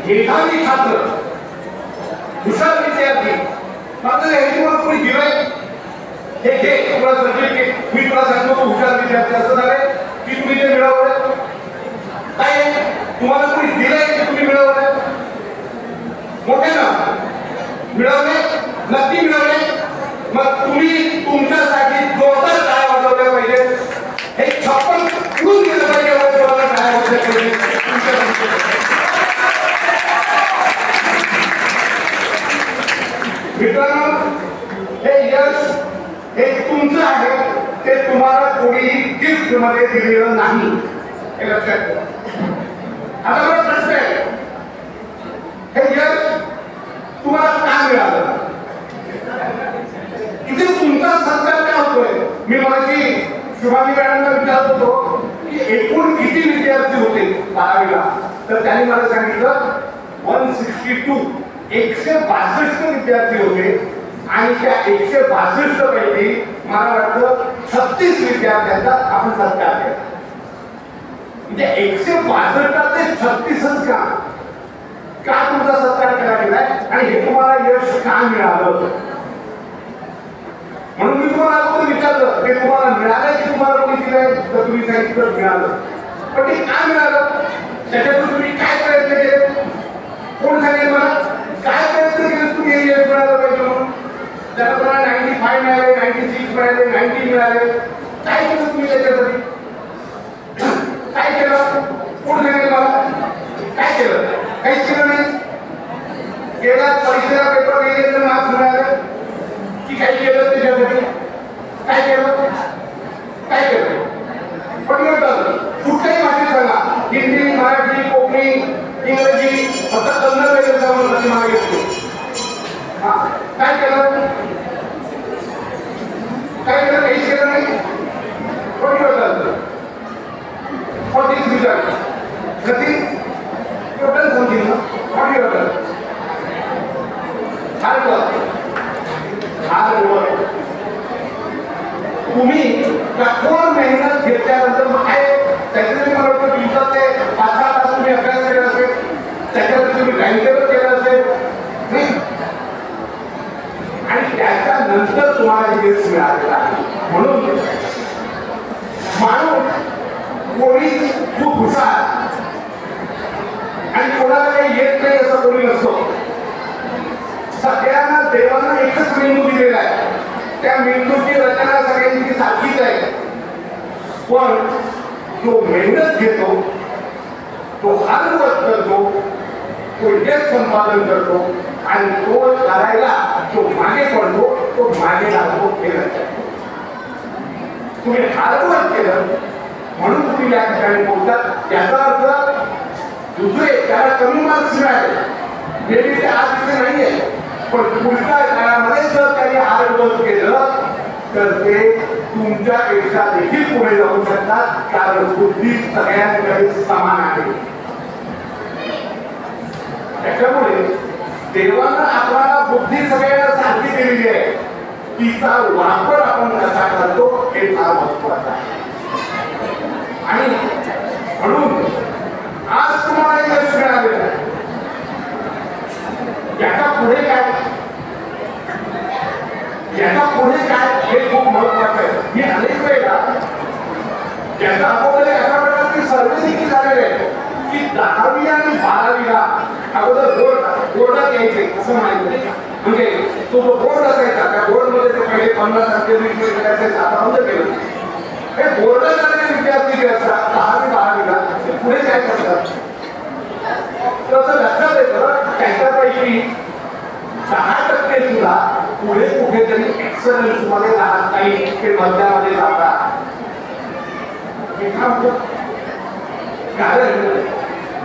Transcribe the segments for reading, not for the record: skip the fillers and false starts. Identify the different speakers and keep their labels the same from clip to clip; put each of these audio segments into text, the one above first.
Speaker 1: मेधावी छात्र, हुशार विद्यार्थी, मात्र याची मला कोणी दिलंय हे घे तुला सर्टिफिकेट, मी तुला सांगतो तू हुशार विद्यार्थी असं झालंय की तुम्ही ते मिळवलं काय, तुम्हाला कोणी दिलंय की तुम्ही मिळवलं? मोठे ना मिळवले, नक्की मिळवले. मग तुम्ही तुमच्यासाठी जोरदार काय वाजवल्या पाहिजे, हे छप्पन उडून गेलं पाहिजे, जोरदार काय वाजवल्या पाहिजे. मित्रांनो, हे यश हे तुमचं आहे, ते तुम्हाला कोणीही गिफ्ट मध्ये दिलेलं नाही, हे लक्षात ठेवा. आता मला प्रश्न आहे, हे यश तुम्हाला का मिळालं? इथे तुमचा सत्कार काय होतोय? मी मगाशी शिवाजी मॅडमला विचारत होतो की एकूण किती विद्यार्थी होते 12वीला, तर त्यांनी मला सांगितलं 162, 162 विद्यार्थी होते. आणि त्या 162 पैकी मला वाटतं 36 विद्यार्थ्यांचा आपण सत्कार केला. म्हणजे 162 ते 36च का तुमचा सत्कार केला गेलाय आणि हे तुम्हाला यश का मिळालं? म्हणून मी तुम्हाला अगोदर विचारलं ते तुम्हाला मिळालं की तुम्हाला कोणी दिलंय, तर तुम्ही सांगितलं मिळालं. पण ते का मिळालं, त्याच्यातून तुम्ही काय प्रयत्न केले? कोण सांगेल मला काय प्रयत्न केले तुम्ही हे यश मिळालं पाहिजे म्हणून? त्याला तुम्हाला 95 मिळाले, 96 मिळाले, 90 मिळाले, काय केलं तुम्ही त्याच्यासाठी? काय केलं? कोण सांगेल मला काय केलं? काहीच केलं नाही. गेला परीक्षेला पेपर गेले तर मार्क्स मिळाले की काही केलं त्याच्यासाठी? काय केलं? काय केलं? पण कुठल्याही भाषेत सांगा, हिंदी, मराठी, कोकणी, इंग्रजी, फक्त कन्नड वगैरे जाऊन मागे घेतो. काय केलं? काय केलं? काहीच केलं नाही. कोणी होतं? कधी टोटल समथिंग कोणी होतं? Hard work. तुम्ही कठोर मेहनत घेतल्यानंतर मग काय त्याच्यासाठी मला वाटतं दिवसात ते 5-6 तास तुम्ही अभ्यास केला असेल, त्याच्यासाठी तुम्ही टाइम टेबल केलं असेल आणि त्याच्यानंतर तुम्हाला यश मिळालेलं आहे. म्हणून माणूस कोणी खूप हुशार आणि कोणाला काही येत नाही असं कोणी नसतो. सगळ्यांना देवानं एकच मेंदू दिलेला आहे, त्या मेंदूची रचना सगळ्यांची सारखीच आहे. पण जो मेहनत घेतो, तो हार्ड वर्क करतो, तो यश संपादन करतो आणि तो करायला जो मागे पडतो तो मागे लागतो. केलं तुम्ही हार्ड वर्क केलं म्हणून तुम्ही या ठिकाणी पोहोचतात. याचा अर्थ दुसरे त्याला कमी मार्क्स मिळाले, मेबी ते आज तिथे नाहीये, पण पुढच्या काळामध्ये जर त्यांनी हार्ड वर्क केलं तर ते तुमच्यापेक्षा देखील पुढे जाऊ शकतात, कारण बुद्धी सगळ्यांकडे समान आहे. त्याच्यामुळे देवानं आपल्याला बुद्धी सगळ्यांना सारखी दिलेली आहे, तिचा वापर आपण कसा करतो हे फार महत्वाचं आहे. आणि म्हणून आज तुम्हाला यश मिळालेलं आहे. याच्या पुढे काय, याच्या पुढे काय हे खूप महत्वाचं आहे. मी अनेक वेळेला त्याच्या अगोदर अशा प्रकारचे सर्वे देखील झालेले आहे की 10वी आणि 12वीला अगोदर बोर्डात यायचे असं माहिती, म्हणजे तो जो बोर्ड असायचा त्या बोर्डमध्ये ते पहिले 50 विद्यार्थी आता बंद केलं. हे बोर्ड झालेले विद्यार्थी जे असतात 10वी 12वीला ते पुढे काय करतात तसं लक्षात येतं. त्यांच्यापैकी 10% सुद्धा पुढे कुठेतरी एक्सलन्स मध्ये राहत नाही, ते मध्यामध्ये जातात. कारण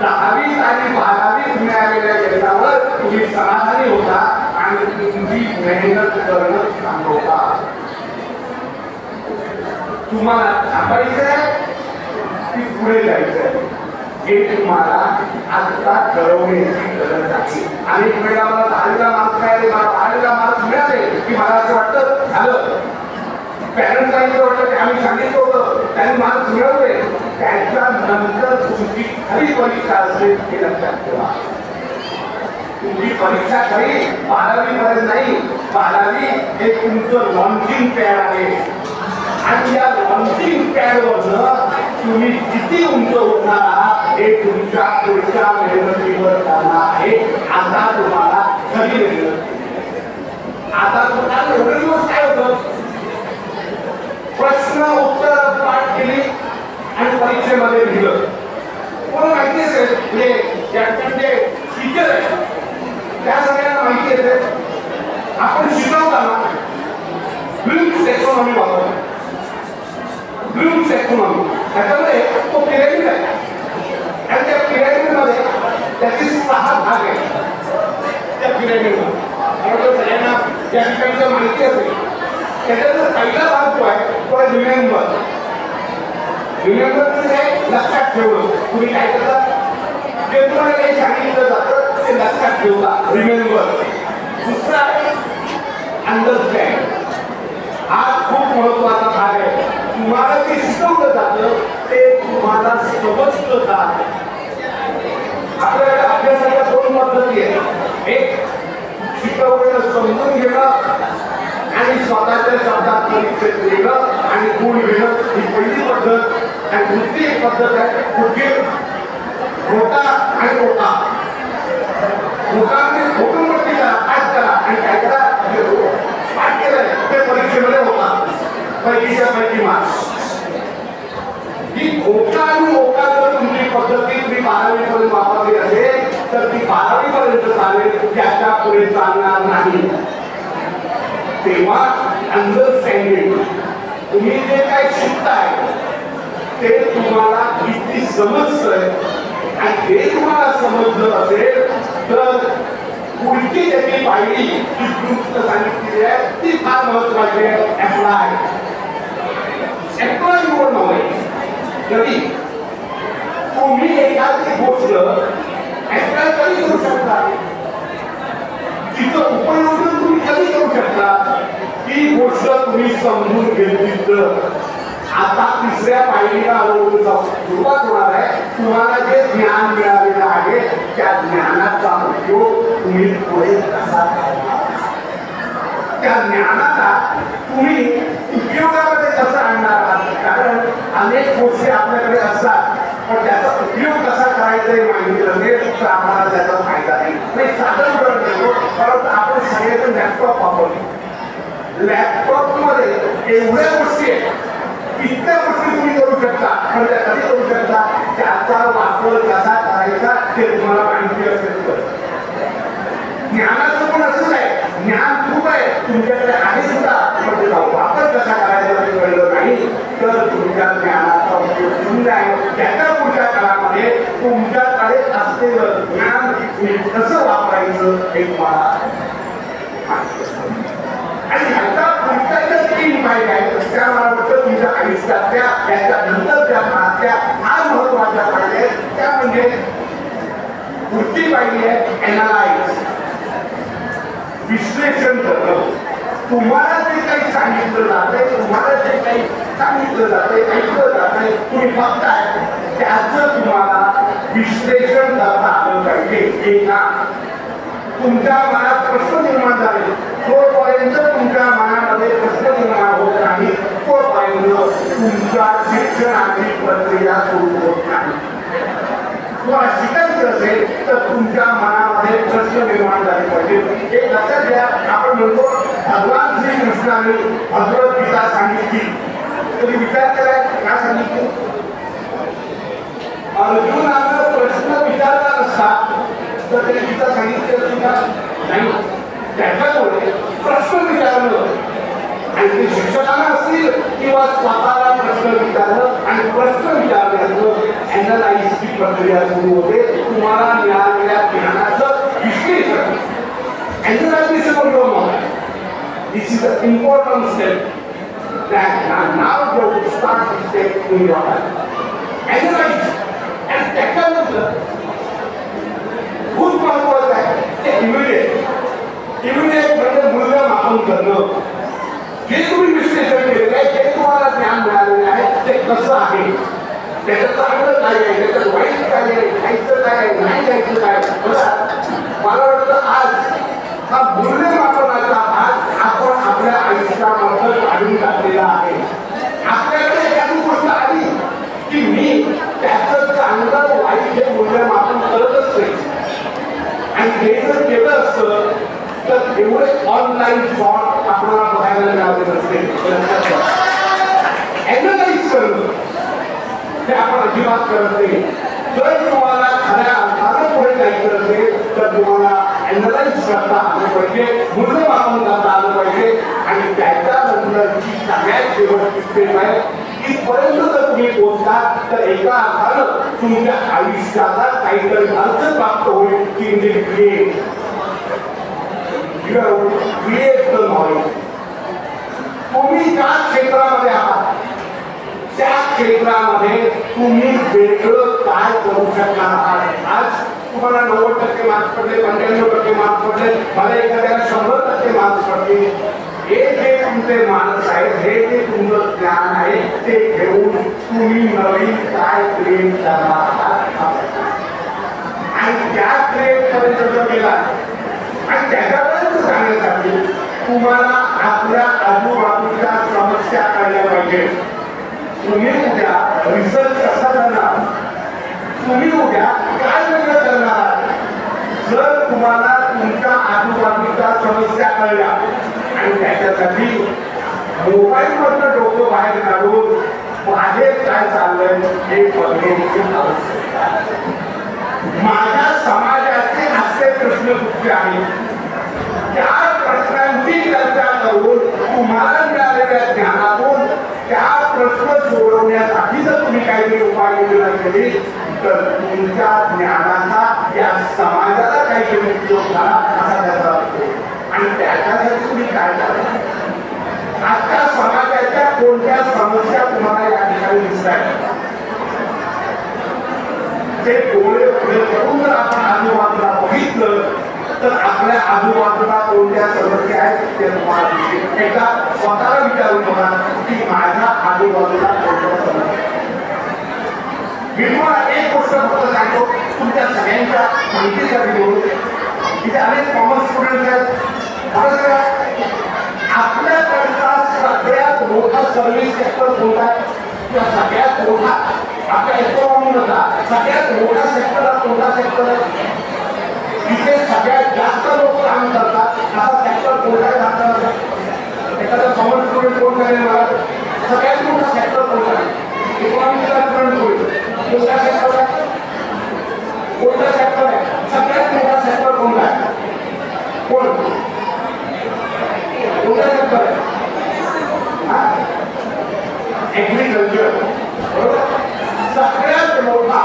Speaker 1: 10वी आणि 12वी मिळालेल्या यशावर तुम्ही समाधानी होता आणि तुमची मेहनत करणं थांबवता. तुम्हाला थांबायचंय की पुढे जायचंय हे तुम्हाला आता ठरवण्याची गरज आहे. आणि वेळेला मला 10वीला मार्क्स मिळाले, मला 12वीला मार्क्स मिळाले की मला असं वाटतं झालं. पॅरेंट्सला असं वाटतं की आम्ही सांगितलं होतं त्यांनी मार्क्स मिळवले, त्याच्यानंतर तुमची खरी परीक्षा असेल हे लक्षात ठेवा. तुमची परीक्षा खरी 12वी पर्यंत नाही, 12वी हे तुमचं लॉन्चिंग पॅड आहे आणि या लॉन्चिंग पॅडवरनं तुम्ही किती उंच होणार आहात हे तुमच्या पुढच्या मेहनतीवर करणार आहे. आता तुम्हाला खरी मेहनत. आता तुम्हाला एवढे दिवस काय होतं, प्रश्न उत्तर पाठ केली आणि परीक्षेमध्ये लिहिलं. कोण माहिती असेल म्हणजे जे टीचर आहे त्या सगळ्यांना माहिती असेल आपण शिकवताना ब्लूम्स इकॉनॉमी वापरतो. ब्लूम्स इकॉनॉमी त्याच्यामध्ये तो पिरॅमिड आहे आणि त्या पिरॅमिडमध्ये त्याचे 6 भाग आहेत. त्या पिरॅमिडमध्ये सगळ्यांना ज्या ठिकाणचं माहिती असेल त्याच्यातला पहिला भाग जो आहे तो आहे रिमेंबर. रिमेंबर म्हणजे लक्षात ठेवलं. तुम्ही काय करता जे तुम्हाला काही सांगितलं जातं ते लक्षात ठेवता, रिमेंबर. दुसरा आहे अंडरस्टँड. हा खूप महत्वाचा भाग आहे. तुम्हाला जे शिकवलं जातं ते तुम्हाला समजतं का. आपल्याकडे अभ्यासाच्या 2 पद्धती आहेत. एक शिकवलेलं समजून घेणं आणि स्वतःच्या शब्दात परीक्षेत लिहिणं आणि गुण घेणं ही पहिली पद्धत. आणि दुसरी एक पद्धत आहे कुठे खोटा आणि खोटा. खोटाने खोटून पट्टी करा, पाठ करा आणि काय करा पाठ केलंय ते परीक्षेमध्ये होता पैकीच्या पैकी मार्क्स. ही खोटा आणि ओका जर तुमची पद्धती तुम्ही 12वी पर्यंत वापरली असेल तर ती 12वी पर्यंत चालेल, त्याच्या पुढे चालणार नाही. तेव्हा अंडरस्टँडिंग तुम्ही जे काय शिकताय ते तुम्हाला किती समजतंय आणि ते तुम्हाला समजलं असेल तर पुढची त्याची पायरी जी दुरुस्त सांगितलेली आहे ती फार महत्वाची आहे. अप्लाय निवड नव्हे. कधी तुम्ही एखादी गोष्ट अप्लाय कधी करू शकता, तिचं उपयोजन तुम्ही कधी करू शकता, ती गोष्ट तुम्ही समजून घेतली तर. आता 3ऱ्या पायरीला सुरुवात होणार आहे. तुम्हाला जे ज्ञान मिळालेलं आहे त्या ज्ञानाचा उपयोग तुम्ही पुढे कसा करणार, त्या ज्ञानाला तुम्ही उपयोगामध्ये कसं आणणार आहात. कारण अनेक गोष्टी आपल्याकडे असतात पण त्याचा उपयोग कसा करायचा हे माहिती नसेल तर आम्हाला त्याचा फायदा नाही. साधन उदाहरण देतो. परंतु आपण सगळेजण लॅपटॉप वापरतो. लॅपटॉपमध्ये एवढ्या गोष्टी आहेत, इतक्या गोष्टी तुम्ही करू शकता. पण त्या कधी करू शकता, त्याचा वापर कसा करायचा ते तुम्हाला माहिती असेल तर. ज्ञानाचं पण असंच आहे. ज्ञान खूप आहे तुमच्याकडे आहे सुद्धा, पण त्याचा वापर कसा करायचा ते कळलं नाही तर तुमच्या ज्ञानाचा उपयोग शून्य आहे. त्याच्या पुढच्या काळामध्ये तुमच्याकडे असलेलं ज्ञान कसं वापरायचं हे तुम्हाला आणि ह्याचा पुढच्या ज्या 3 पायऱ्या आहेत त्या मला वाटतं तुमच्या आयुष्यातल्या त्याच्यानंतर ज्या पाहत्या फार महत्वाच्या पायऱ्या आहेत त्या म्हणजे पुढची पायरी आहे एनालाइज, विश्लेषण करणं. तुम्हाला जे काही सांगितलं जातंय, तुम्हाला जे काही सांगितलं जातंय, ऐकलं जातंय, तुम्ही बघताय त्याचं तुम्हाला विश्लेषण करता आलं पाहिजे. एका तुमच्या मनात प्रश्न निर्माण झाले तोपर्यंत तुमच्या मनामध्ये प्रश्न निर्माण होत नाही, तोपर्यंत तुमच्या शिक्षणाची प्रक्रिया सुरू होत नाही. तुम्हाला शिकायचं असेल तर तुमच्या मनामध्ये प्रश्न निर्माण झाले पाहिजे. हे लक्षात घ्या. आपण म्हणतो भगवान श्रीकृष्णाने भगवद्गीता सांगितली. कधी विचार कराय का सांगितली. अर्जुनाला प्रश्न विचारला नसता तर तरी गीता सांगितली असती का नाही. त्याच्यामुळे प्रश्न विचारलं आणि ते शिक्षकांना असतील किंवा स्वतःला प्रश्न विचारलं आणि प्रश्न विचारल्याचं अॅनालाइजची प्रक्रिया सुरू होते. तुम्हाला मिळालेल्या ज्ञानाचं विश्लेषण अॅनालाइजेशन होतं. This is a important step that now you start to step in your life. Analyze and त्याच्यानंतर खूप महत्वाचं आहे ते इमिडिएट म्हणजे मूल्यमापन करणं. जे तुम्ही विश्लेषण केलेलं आहे, जे तुम्हाला ज्ञान मिळालेलं आहे ते कसं आहे, त्याचं चांगलं काय आहे, त्याचं वाईट काय आहे, खायचं काय आहे, नाही खायचं काय. मला वाटतं आणि हे जर केलं असतं तर एवढे ऑनलाईन फ्रॉड आपल्याला बघायला मिळाले नसते. अॅनालाइज करणं ते आपण अजिबात करत नाही. जर तुम्हाला खऱ्या अर्थानं पुढे जायचं असेल तर तुम्हाला अॅनालाइज करता आलं पाहिजे, मूल्यमापन करता आलं पाहिजे आणि त्याच्यानंतरची सगळ्यात शेवटची स्टेप आहे इथपर्यंत जर तुम्ही पोहोचता तर एका अर्थानं तुमच्या आयुष्याचा काहीतरी अर्थ प्राप्त होईल की म्हणजे क्रिएट द नॉलेज. तुम्ही ज्या क्षेत्रामध्ये आहात त्या क्षेत्रामध्ये तुम्ही वेगळं काय करू शकणार आहात. आज तुम्हाला 90% मार्क्स पडले, 95% मार्क्स पडले, मला एखाद्याला 100% मार्क्स पडले. हे जे तुमचे मार्क्स आहेत, हे जे तुमचं ज्ञान आहे ते घेऊन तुम्ही नवीन काय क्रिएट करणार आहात आणि त्या क्रिएट पर्यंत जर गेला आणि त्याच्यापर्यंत जाण्यासाठी तुम्हाला आपल्या आजूबाजूच्या समस्या कळल्या पाहिजे. तुम्ही उद्या रिसर्च कसा करणार, तुम्ही उद्या काय वेगळं करणार जर तुम्हाला तुमच्या आजूबाजूच्या समस्या कळल्या आणि त्याच्यासाठी मोबाईल मधलं डोकं बाहेर काढून माझे काय चाललंय हे बघण्याची आवश्यकता आहे. माझ्या समाजाचे असे प्रश्न कुठले आहेत त्या प्रश्नांची चर्चा करून तुम्हाला मिळालेल्या ज्ञानातून त्या प्रश्न सोडवण्यासाठी जर तुम्ही काहीतरी उपाययोजना केली तर तुमच्या ज्ञानाचा या समाजाला काहीतरी उपयोग झाला असा त्याचा अर्थ. आणि त्याच्यासाठी तुम्ही काय करा, आता समाजाच्या कोणत्या समस्या तुम्हाला या ठिकाणी दिसत आहेत ते डोळे पुढे करून जर आपण आजूबाजूला बघितलं तर आपल्या आजूबाजूला कोणत्या समस्या आहेत ते तुम्हाला दिसतील. एकदा स्वतःला विचारून बघा की माझ्या आजूबाजूला कोणत्या समस्या. मी तुम्हाला एक गोष्ट फक्त सांगतो तुमच्या सगळ्यांच्या माहितीसाठी बोलू. इथे अनेक कॉमर्स स्टुडंट आहेत. आपल्याकडचा सगळ्यात मोठा सर्व्हिस सेक्टर कोणता आहे किंवा सगळ्यात मोठा आपल्या इकॉनॉमीचा सगळ्यात मोठा सेक्टर हा कोणता सेक्टर आहे तिथे सगळ्यात जास्त लोक काम करतात असा सेक्टर कोणता आहे. एखादा कॉमर्स स्टुडंट कोण करेल मला सगळ्यात मोठा सेक्टर कोणता आहे इकॉनॉमीचा स्टुडंट होईल कोणता सेक्टर आहे कोणता सेक्टर आहे सगळ्यात मोठा सेक्टर कोणता आहे कोण कोणता सेक्टर आहे ऍग्रिकल्चर बरोबर. सगळ्यात मोठा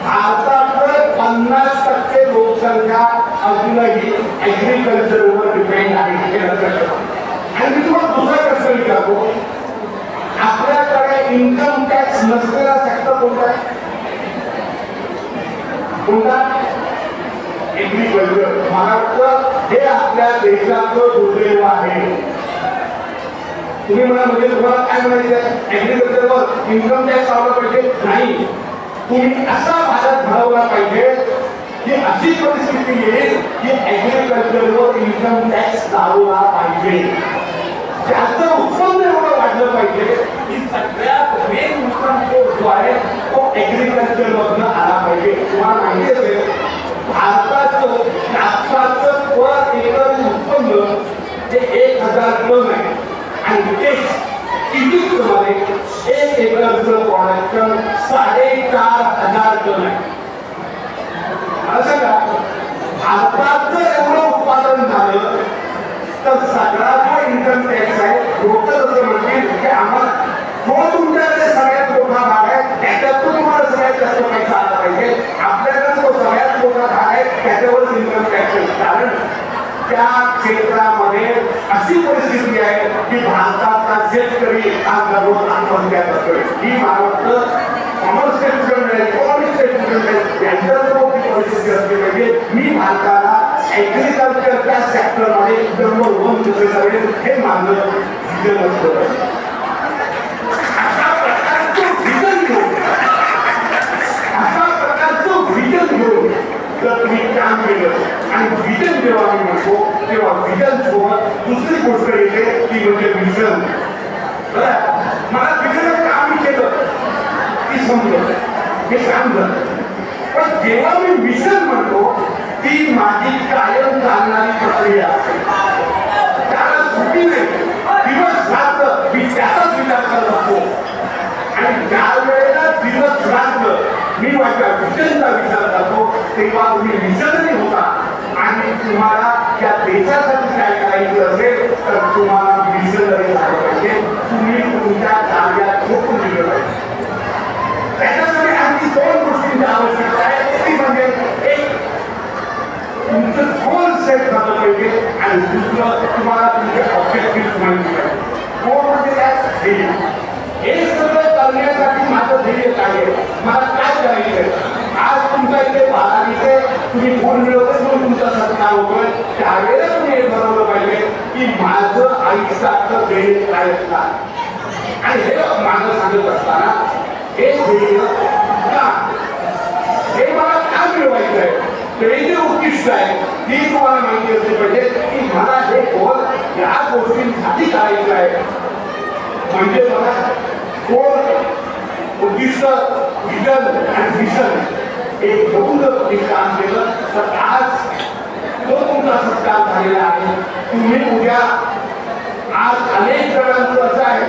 Speaker 1: भारताकडे 50% लोकसंख्या अजूनही ऍग्रिकल्चरवर डिपेंड आहे हे लक्षात ठेवा. आणि मी तुम्हाला दुसरा प्रश्न विचारतो आपल्याकडे इन्कम टॅक्स नसलेला सेक्टर कोणता आहे कोणता ऍग्रिकल्चर. मला वाटतं हे आपल्या देशाचं दुर्दैव आहे. तुम्ही म्हणा म्हणजे तुम्हाला काय म्हणायचं ऍग्रिकल्चरवर इन्कम टॅक्स लावला पाहिजे नाही. तुम्ही असा भारत घडवला पाहिजे की अशी परिस्थिती येईल की ऍग्रिकल्चरवर इन्कम टॅक्स लावला पाहिजे. त्याचं उत्पन्न एवढं वाढलं पाहिजे की सगळ्यात मेन इन्कम सोर्स जो आहे तो ऍग्रिकल्चर मधनं आला पाहिजे. तुम्हाला माहिती असेल भारताचं कापसाचं पर एकर उत्पन्न हे 1000 टन आहे आणि तेच इजिप्तमध्ये 1 एकरचं प्रोडक्शन 4500 टन आहे. असं का भारतात जर एवढं उत्पादन झालं तर सगळा जो इन्कम टॅक्स आहे लोक असं म्हणतील की आम्हाला जो तुमच्याकडे सगळ्यात मोठा भाग आहे त्याच्यातून तुम्हाला सगळ्यात जास्त पैसा आला पाहिजे. आपल्याकडे जो सगळ्यात मोठा भाग आहे त्याच्यावर इन्कम टॅक्स आहे. कारण त्या क्षेत्रामध्ये अशी परिस्थिती आहे की भारताचा शेतकरी आज दररोज आत्महत्या करतोय. ही मला वाटतं कॉमर्सचे स्टुडंट आहेत इकॉनॉमिक्सचे स्टुडंट आहेत यांच्यासमोर ती परिस्थिती असली पाहिजे. मी भारताला ऍग्रिकल्चरच्या सेक्टरमध्ये नंबर 1 कसं करेल हे माझं विजन असतं. अशा प्रकारचं विजन घेऊन जर तुम्ही काम केलं आणि विजन जेव्हा आम्ही म्हणतो तेव्हा विजन सोबत दुसरी गोष्ट येते ती म्हणजे विजन. मला विजन काम केलं ती समजलं हे काम झालं पण जेव्हा मी विजन म्हणतो ती माझी कायम चालणारी प्रक्रिया असते. त्याला सुट्टी नाही. दिवस रात्र मी त्याचाच विचार करत असतो आणि ज्या वेळेला दिवस रात्र मी माझ्या विजनचा विचार करतो तेव्हा तुम्ही विजनही होता आणि तुम्हाला या देशासाठी काय करायचं असेल तर तुम्हाला विजनरी झालं पाहिजे. तुम्ही तुमच्या कार्यात झोपून दिलं पाहिजे. त्याच्यासाठी आणखी दोन गोष्टींची आवश्यकता आहे. ती म्हणजे एक तुमचं गोल सेट झालं पाहिजे आणि दुसरं तुम्हाला तुमचे ऑब्जेक्टिव्ह माहिती पाहिजे. गोल म्हणजे काय? हे सगळं करण्यासाठी माझं ध्येय काय आहे, मला काय करायचंय. आज तुमच्या इथे 12 तुम्ही फोन मिळवतोय म्हणून तुमचा सत्कार होतोय. त्यावेळेला तुम्ही हे ठरवलं पाहिजे की माझं आयुष्याचं ध्येय काय असणार आणि हे माझं सांगत असताना हे ध्येय का, हे मला काय मिळवायचंय, ते जे उद्दिष्ट आहे ती तुम्हाला माहिती असली पाहिजे की मला हे गोल या गोष्टींसाठी करायचं आहे. म्हणजे बघा गोल उद्दिष्ट विजन आणि मिशन हे घेऊन जर तुम्ही काम केलं तर आज तो तुमचा सत्कार झालेला आहे. तुम्ही उद्या आज अनेक जणांचं असं आहे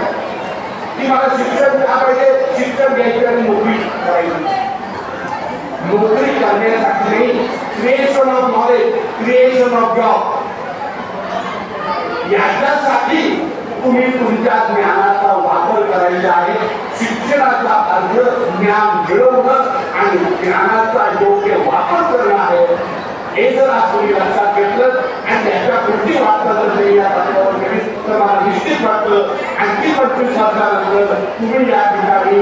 Speaker 1: की मला शिक्षण द्या पाहिजे, शिक्षण घ्यायची आणि नोकरी करायची. नोकरी करण्यासाठी नाही, creation of knowledge, creation of job याच्यासाठी तुम्ही तुमच्या ज्ञानाचा वापर करायचा आहे. शिक्षणाचा अर्थ ज्ञान मिळवणं आणि ज्ञानाचा योग्य वापर करणं आहे. हे जर आज तुम्ही लक्षात घेतलं आणि त्याच्या पुढची वाटतं जर नाही या तत्वावर केली तर मला निश्चित वाटतं आणखी 25 वर्षानंतर तुम्ही या ठिकाणी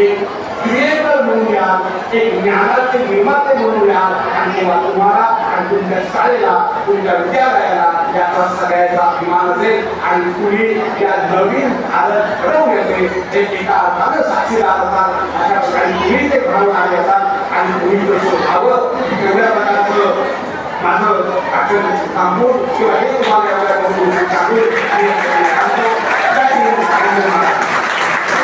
Speaker 1: एक क्रिएटर म्हणून या, एक ज्ञानाचे निर्माते म्हणून या आणि तेव्हा तुम्हाला आणि तुमच्या शाळेला, तुमच्या विद्यालयाला याचा सगळ्याचा अभिमान असेल आणि तुम्ही या नवीन भारत घडवण्याचे एका अर्थानं साक्षीदार असाल. अशा प्रकारे तुम्ही ते घडवून आले असाल आणि तुम्ही जसं व्हावं तेवढ्या प्रकारचं माझं भाषण थांबून किंवा हे तुम्हाला एवढ्या सांगून